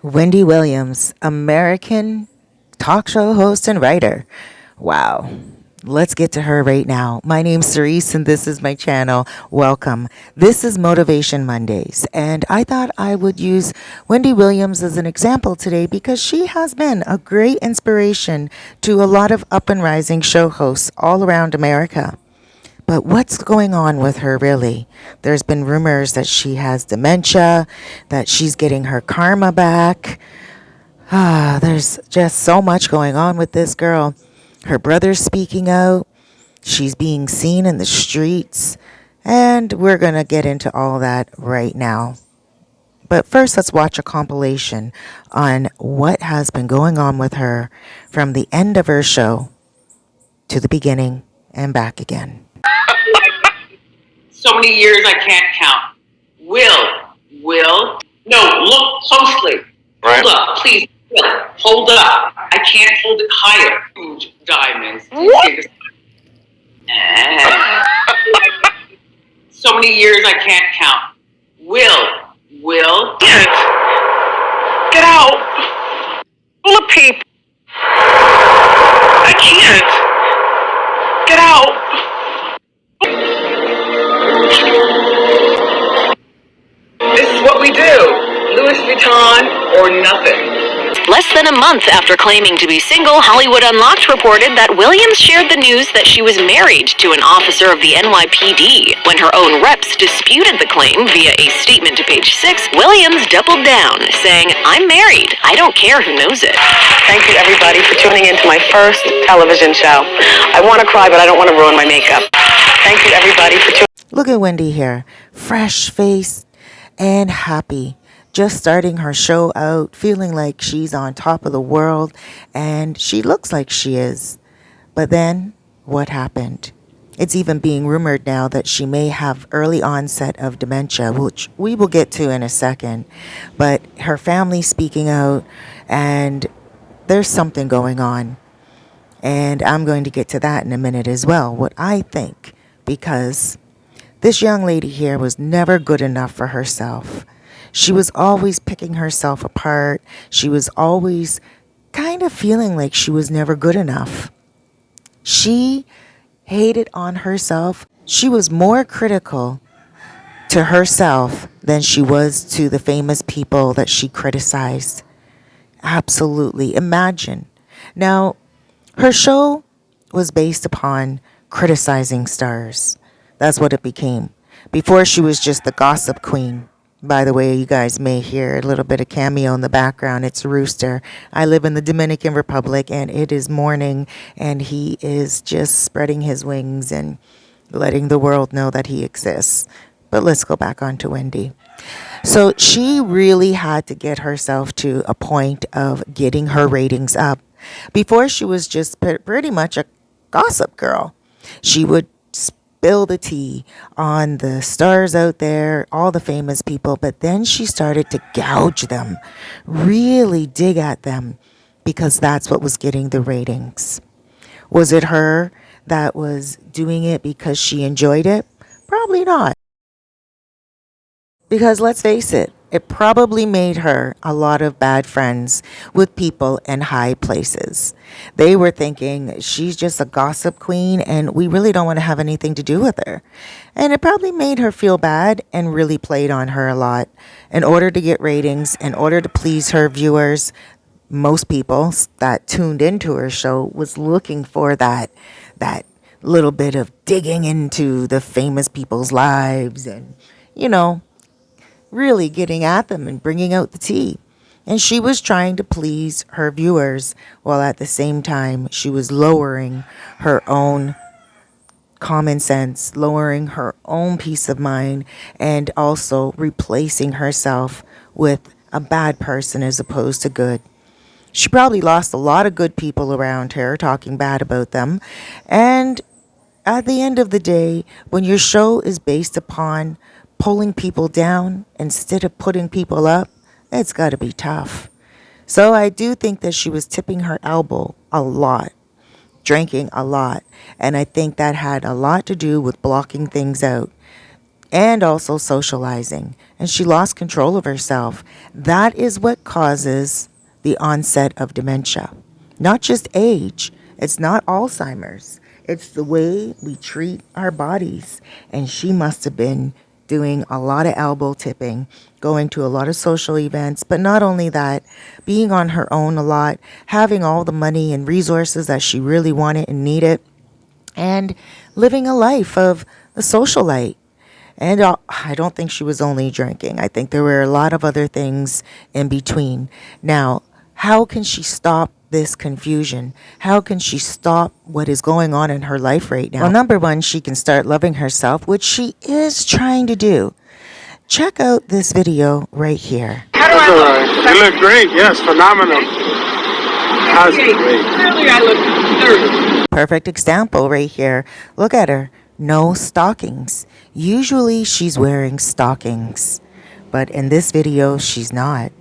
Wendy Williams, American talk show host and writer. Wow. Let's get to her right now. My name's Cerise and this is my channel. Welcome. This is Motivation Mondays, and I thought I would use Wendy Williams as an example today because she has been a great inspiration to a lot of up and rising show hosts all around America. But what's going on with her really? There's been rumors that she has dementia, that she's getting her karma back. There's just so much going on with this girl. Her brother's speaking out. She's being seen in the streets. And we're going to get into all that right now. But first, let's watch a compilation on what has been going on with her from the end of her show to the beginning and back again. So many years I can't count. Will. No, look closely. Right. Hold up, please. Will, hold up. I can't hold it higher. Huge diamonds. So many years I can't count. Will. Can't. Get out. Full of people. I can't. Get out. This is what we do. Louis Vuitton or nothing. Less than a month after claiming to be single, Hollywood Unlocked reported that Williams shared the news that she was married to an officer of the NYPD. When her own reps disputed the claim via a statement to Page 6, Williams doubled down, saying, "I'm married. I don't care who knows it." Thank you, everybody, for tuning in to my first television show. I want to cry, but I don't want to ruin my makeup. Thank you, everybody, for tuning in. Look at Wendy here, fresh faced and happy. Just starting her show out, feeling like she's on top of the world, and she looks like she is. But then, what happened? It's even being rumored now that she may have early onset of dementia, which we will get to in a second. But her family speaking out, and there's something going on. And I'm going to get to that in a minute as well, what I think, because this young lady here was never good enough for herself. She was always picking herself apart. She was always kind of feeling like she was never good enough. She hated on herself. She was more critical to herself than she was to the famous people that she criticized. Absolutely. Imagine. Now, her show was based upon criticizing stars. That's what it became. Before, she was just the gossip queen. By the way, you guys may hear a little bit of cameo in the background. It's Rooster. I live in the Dominican Republic, and it is morning, and he is just spreading his wings and letting the world know that he exists. But let's go back on to Wendy. So she really had to get herself to a point of getting her ratings up. Before, she was just pretty much a gossip girl. She would spill the tea on the stars out there, all the famous people, but then she started to gouge them, really dig at them, because that's what was getting the ratings. Was it her that was doing it because she enjoyed it? Probably not. Because let's face it, it probably made her a lot of bad friends with people in high places. They were thinking she's just a gossip queen and we really don't want to have anything to do with her. And it probably made her feel bad and really played on her a lot. In order to get ratings, in order to please her viewers, most people that tuned into her show was looking for that little bit of digging into the famous people's lives and, really getting at them and bringing out the tea. And she was trying to please her viewers while at the same time she was lowering her own common sense, lowering her own peace of mind, and also replacing herself with a bad person as opposed to good. She probably lost a lot of good people around her talking bad about them. And at the end of the day, when your show is based upon pulling people down instead of putting people up, it's got to be tough. So I do think that she was tipping her elbow a lot, drinking a lot, and I think that had a lot to do with blocking things out. and also socializing. And she lost control of herself. That is what causes the onset of dementia. Not just age, it's not Alzheimer's. It's the way we treat our bodies. And she must have been doing a lot of elbow tipping, going to a lot of social events, but not only that, being on her own a lot, having all the money and resources that she really wanted and needed, and living a life of a socialite. And I don't think she was only drinking. I think there were a lot of other things in between. Now, how can she stop this confusion? How can she stop what is going on in her life right now? Well, number one, she can start loving herself, which she is trying to do. Check out this video right here. How do I That's all look? right. You look great. Yes, phenomenal. That's Okay, great. clearly I look nervous. Perfect example right here. Look at her. No stockings. Usually she's wearing stockings, but in this video she's not.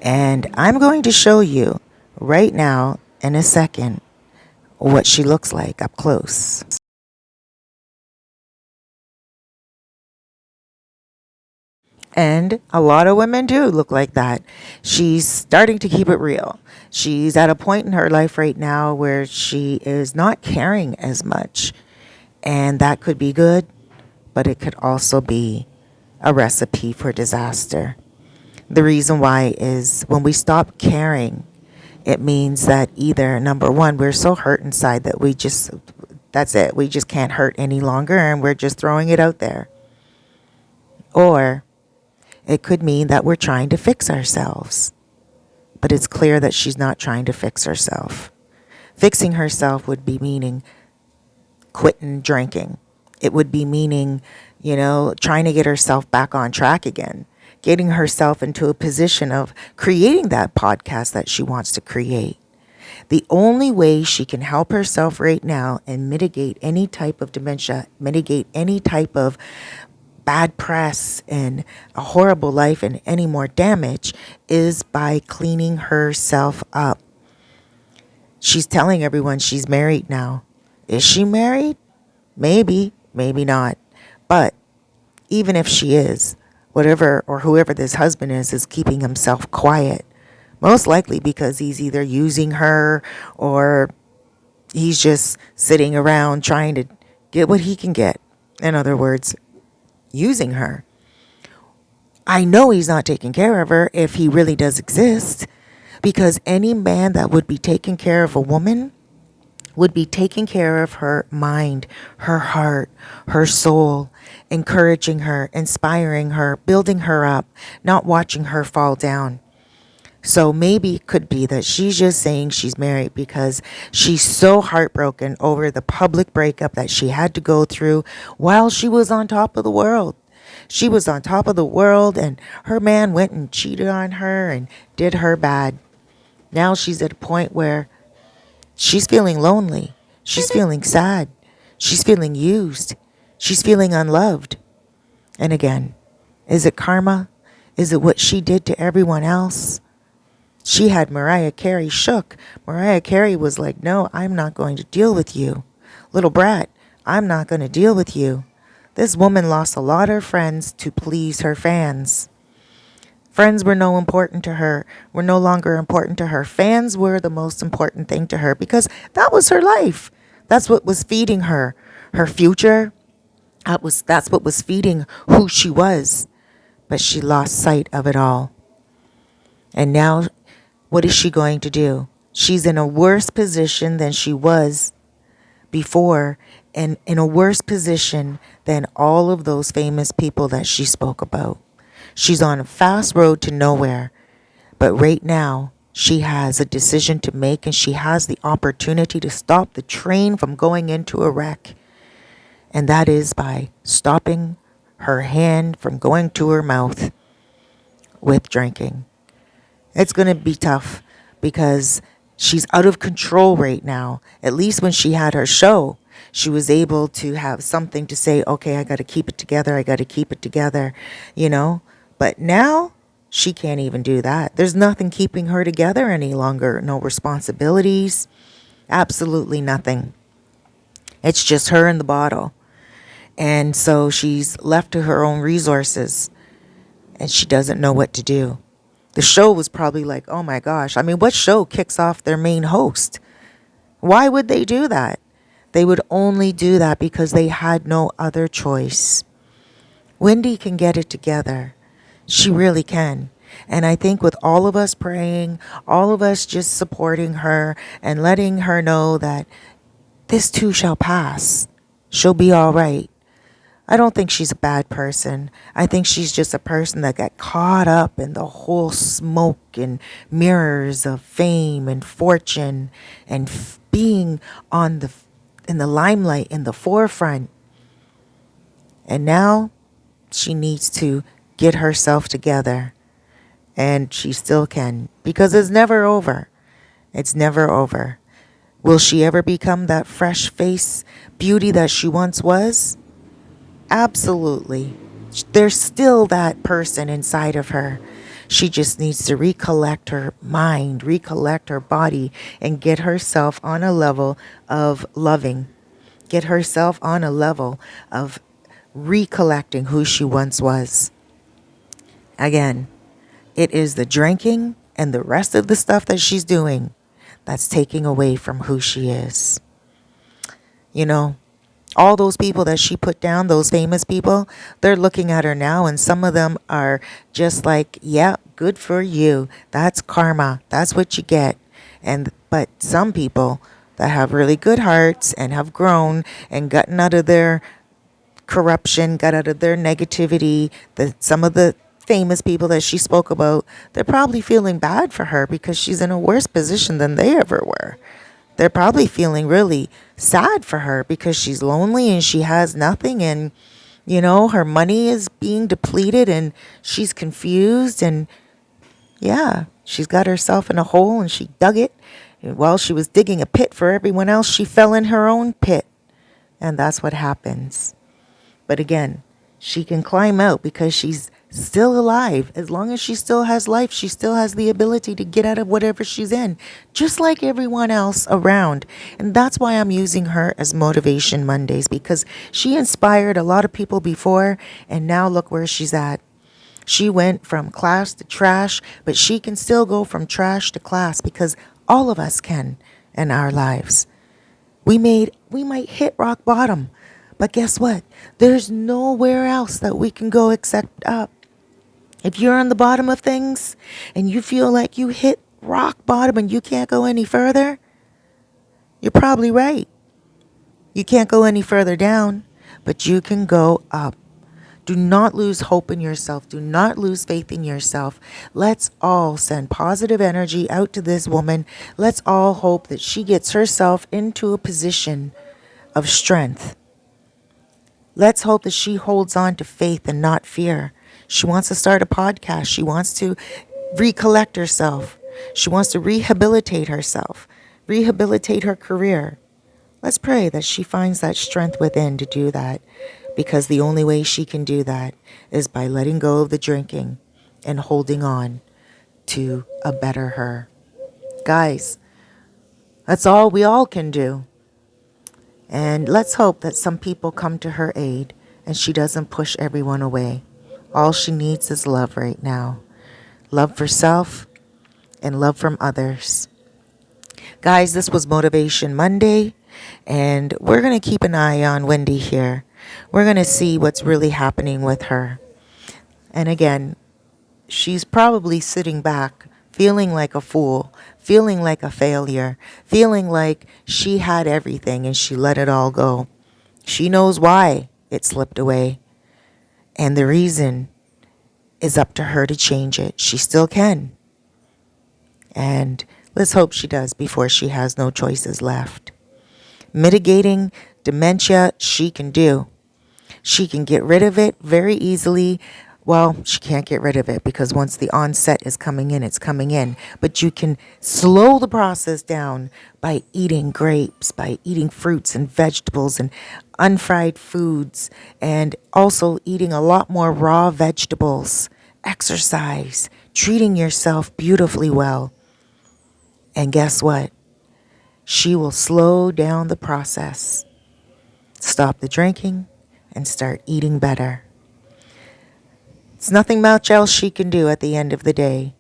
And I'm going to show you right now in a second what she looks like up close. And a lot of women do look like that. She's starting to keep it real. She's at a point in her life right now where she is not caring as much. And that could be good, but it could also be a recipe for disaster. The reason why is when we stop caring, it means that either, number one, we're so hurt inside that that's it. We just can't hurt any longer and we're just throwing it out there. Or it could mean that we're trying to fix ourselves. But it's clear that she's not trying to fix herself. Fixing herself would be meaning quitting drinking. It would be meaning, trying to get herself back on track again. Getting herself into a position of creating that podcast that she wants to create. The only way she can help herself right now and mitigate any type of dementia, mitigate any type of bad press and a horrible life and any more damage is by cleaning herself up. She's telling everyone she's married now. Is she married? Maybe, maybe not. But even if she is, whatever or whoever this husband is keeping himself quiet. Most likely because he's either using her or he's just sitting around trying to get what he can get. In other words, using her. I know he's not taking care of her if he really does exist, because any man that would be taking care of a woman would be taking care of her mind, her heart, her soul, encouraging her, inspiring her, building her up, not watching her fall down. So maybe it could be that she's just saying she's married because she's so heartbroken over the public breakup that she had to go through while she was on top of the world. She was on top of the world and her man went and cheated on her and did her bad. Now she's at a point where she's feeling lonely. She's feeling sad. She's feeling used. She's feeling unloved. And again, is it karma? Is it what she did to everyone else? She had Mariah Carey shook. Mariah Carey was like, no, I'm not going to deal with you. Little brat, I'm not going to deal with you. This woman lost a lot of friends to please her fans. Friends were no important to her, were no longer important to her. Fans were the most important thing to her because that was her life. That's what was feeding her future. That's what was feeding who she was. But she lost sight of it all. And now, what is she going to do? She's in a worse position than she was before, and in a worse position than all of those famous people that she spoke about. She's on a fast road to nowhere. But right now, she has a decision to make, and she has the opportunity to stop the train from going into a wreck. And that is by stopping her hand from going to her mouth with drinking. It's going to be tough because she's out of control right now. At least when she had her show, she was able to have something to say, okay, I got to keep it together. I got to keep it together, But now she can't even do that. There's nothing keeping her together any longer. No responsibilities. Absolutely nothing. It's just her and the bottle. And so she's left to her own resources and she doesn't know what to do. The show was probably like, oh my gosh. I mean, what show kicks off their main host? Why would they do that? They would only do that because they had no other choice. Wendy can get it together. She really can. And I think with all of us praying, all of us just supporting her and letting her know that this too shall pass, she'll be all right. I don't think she's a bad person. I think she's just a person that got caught up in the whole smoke and mirrors of fame and fortune and being in the limelight, in the forefront. And now she needs to get herself together. And she still can, because it's never over. It's never over. Will she ever become that fresh face beauty that she once was? Absolutely. There's still that person inside of her. She just needs to recollect her mind, recollect her body, and get herself on a level of loving. Get herself on a level of recollecting who she once was. Again, it is the drinking and the rest of the stuff that she's doing that's taking away from who she is. You know, all those people that she put down, those famous people, they're looking at her now, and some of them are just like, yeah, good for you. That's karma. That's what you get. But some people that have really good hearts and have grown and gotten out of their corruption, got out of their negativity, some of the famous people that she spoke about, they're probably feeling bad for her because she's in a worse position than they ever were. They're probably feeling really sad for her because she's lonely and she has nothing, and her money is being depleted and she's confused, and yeah, she's got herself in a hole and she dug it. And while she was digging a pit for everyone else, she fell in her own pit. And that's what happens. But again, she can climb out because she's still alive. As long as she still has life, she still has the ability to get out of whatever she's in, just like everyone else around. And that's why I'm using her as Motivation Mondays, because she inspired a lot of people before, and now look where she's at. She went from class to trash, but she can still go from trash to class, because all of us can in our lives. We might hit rock bottom, but guess what? There's nowhere else that we can go except up. If you're on the bottom of things and you feel like you hit rock bottom and you can't go any further, you're probably right. You can't go any further down, but you can go up. Do not lose hope in yourself. Do not lose faith in yourself. Let's all send positive energy out to this woman. Let's all hope that she gets herself into a position of strength. Let's hope that she holds on to faith and not fear. She wants to start a podcast. She wants to recollect herself. She wants to rehabilitate herself, rehabilitate her career. Let's pray that she finds that strength within to do that, because the only way she can do that is by letting go of the drinking and holding on to a better her. Guys, that's all we all can do. And let's hope that some people come to her aid and she doesn't push everyone away. All she needs is love right now. Love for self and love from others. Guys, this was Motivation Monday, and we're going to keep an eye on Wendy here. We're going to see what's really happening with her. And again, she's probably sitting back, feeling like a fool, feeling like a failure, feeling like she had everything and she let it all go. She knows why it slipped away. And the reason is up to her to change it. She still can. And let's hope she does before she has no choices left. Mitigating dementia, she can do. She can get rid of it very easily. Well, she can't get rid of it because once the onset is coming in, it's coming in. But you can slow the process down by eating grapes, by eating fruits and vegetables and unfried foods, and also eating a lot more raw vegetables, exercise, treating yourself beautifully well. And guess what? She will slow down the process, stop the drinking, and start eating better. There's nothing much else she can do at the end of the day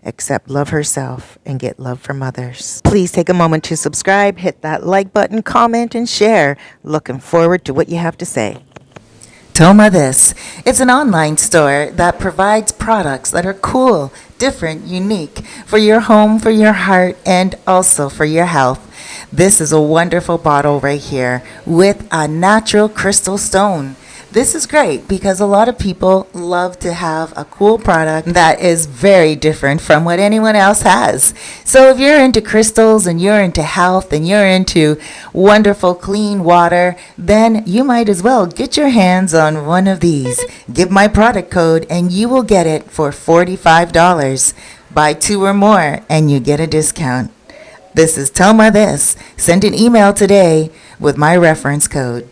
except love herself and get love from others. Please take a moment to subscribe, hit that like button, comment, and share. Looking forward to what you have to say. Toma This. It's an online store that provides products that are cool, different, unique for your home, for your heart, and also for your health. This is a wonderful bottle right here with a natural crystal stone. This is great because a lot of people love to have a cool product that is very different from what anyone else has. So if you're into crystals and you're into health and you're into wonderful clean water, then you might as well get your hands on one of these. Give my product code and you will get it for $45. Buy 2 or more and you get a discount. This is Toma This. Send an email today with my reference code.